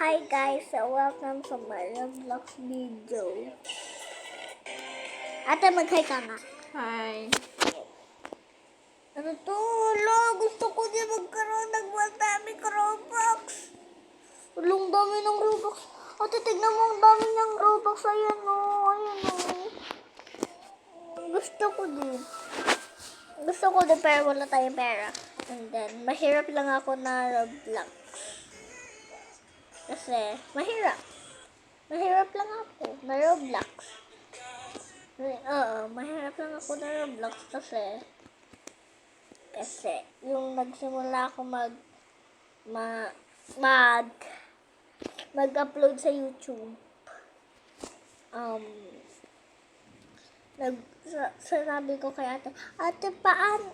Hi guys, welcome to my Roblox video. Ate, mag-hi ka nga. Hi. Ano to? Lo, gusto ko din magkaroon ng daming Robux. Ulong dami ng Robux. Ate, tignan mo ang dami niyang Robux. Ayan o, ayan o. Gusto ko din. Pero wala tayong pera. And then, mahirap lang ako na Roblox. Kasi, mahirap. Mahirap lang ako na Roblox. Oo, mahirap lang ako na Roblox kasi yung nagsimula ako mag-upload sa YouTube. Sinabi ko kay ate, paano?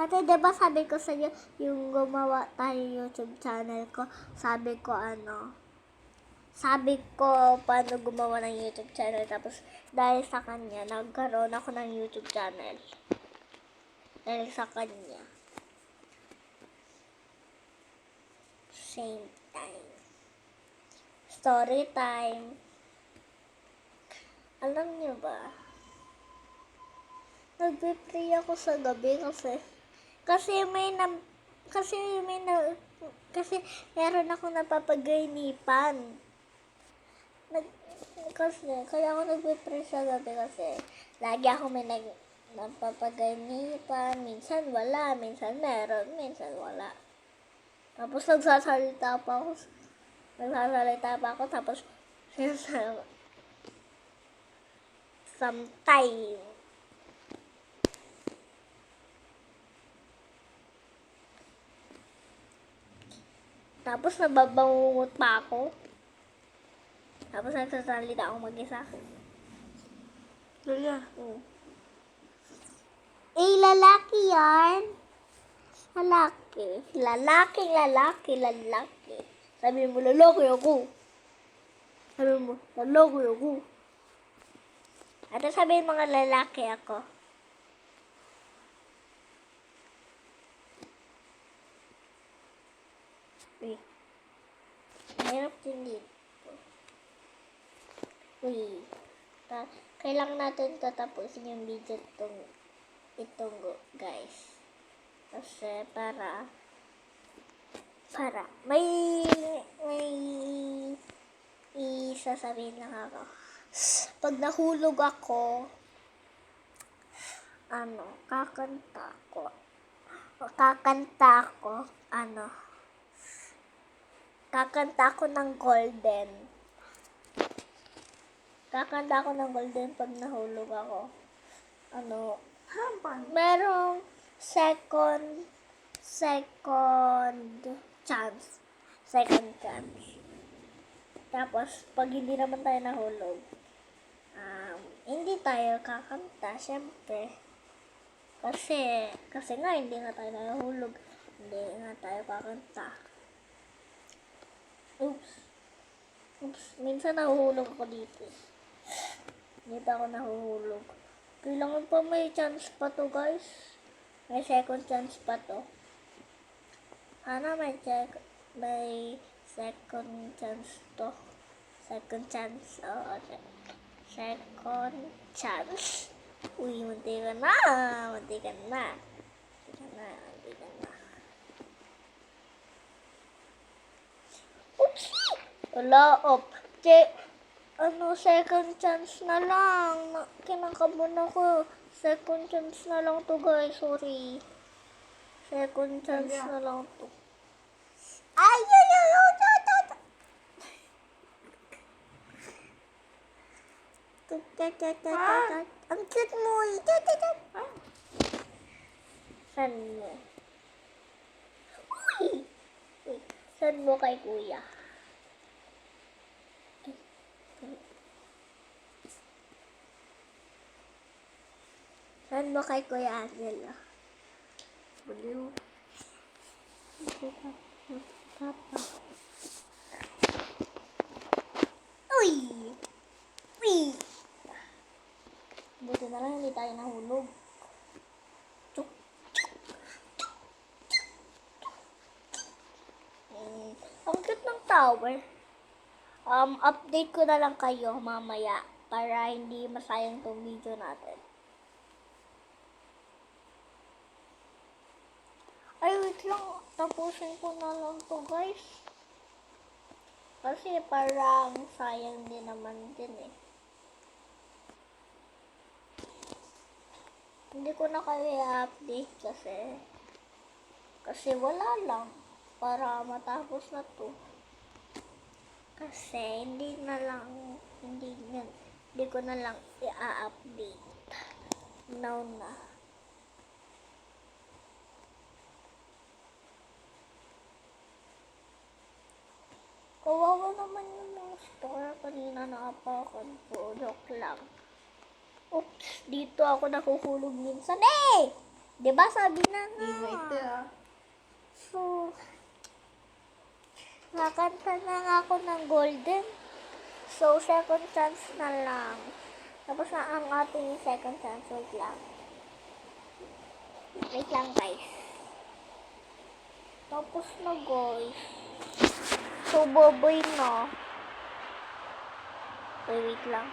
Ate, diba sabi ko sa'yo, yung gumawa tayo YouTube channel ko, sabi ko paano gumawa ng YouTube channel. Tapos, dahil sa kanya, nagkaroon ako ng YouTube channel. Dahil sa kanya. Same time. Story time. Alam niyo ba? Nagpe-pray ako sa gabi kasi meron ako napapagainipan. Kaya ako nagpe-pray sa gabi kasi lagi ako may napapagainipan. Minsan wala, minsan meron, minsan wala. Tapos nagsasalita pa ako tapos sometime. Tapos nababangungot pa ako. Tapos nagsasalita ako mag-isa. Lola. Lalaki yan. Lalaki. Sabi mo, lalaki ako. At sabihin mga lalaki ako. Uy. Mahirap din dito. Uy. Kailangan natin tatapusin yung video itong guys. Kasi para may isasabihin lang ako. Pag nahulog ako, kakanta ako ng golden. Kakanta ako ng golden pag nahulog ako. Merong second chance. Tapos, pag hindi naman tayo nahulog, hindi tayo kakanta, syempre. Kasi nga, hindi nga tayo nahulog. Hindi nga tayo kakanta. Oops. Minsan nahuhulog ako dito. Dito ako nahuhulog. Kailangan pa may chance pa to, guys. May second chance pa to. May second chance to. Second chance. Uy, munti ka na. Oops! Wala, second chance na lang. Kinakabon ako. Second chance na lang to, guys. Sorry. Second chance na lang to. Ay! Ang cute mo. Saan mo? Uy! Saan mo kay kuya? Saan mo kay Kuya Angelo? Blue. Papa. Uy! Buti na lang hindi tayo nahulog. Tower. Update ko na lang kayo mamaya para hindi masayang tong video natin. Ay, wait lang. Tapusin ko na lang to, guys. Kasi parang sayang din naman din eh. Hindi ko na kayo i-update kasi wala lang para matapos na to. Kasi hindi ko na lang i-update. Now na. Kawawa naman yung mga store kanina naapakan ko. Joke lang. Oops, dito ako nakukulog minsan. Diba sabi na nga. So, nakanta na nga ako ng golden. So, second chance na lang. Tapos na ang ating second chance. Wait lang. Wait lang, guys. Tapos na, guys. So, boboy na. Wait lang.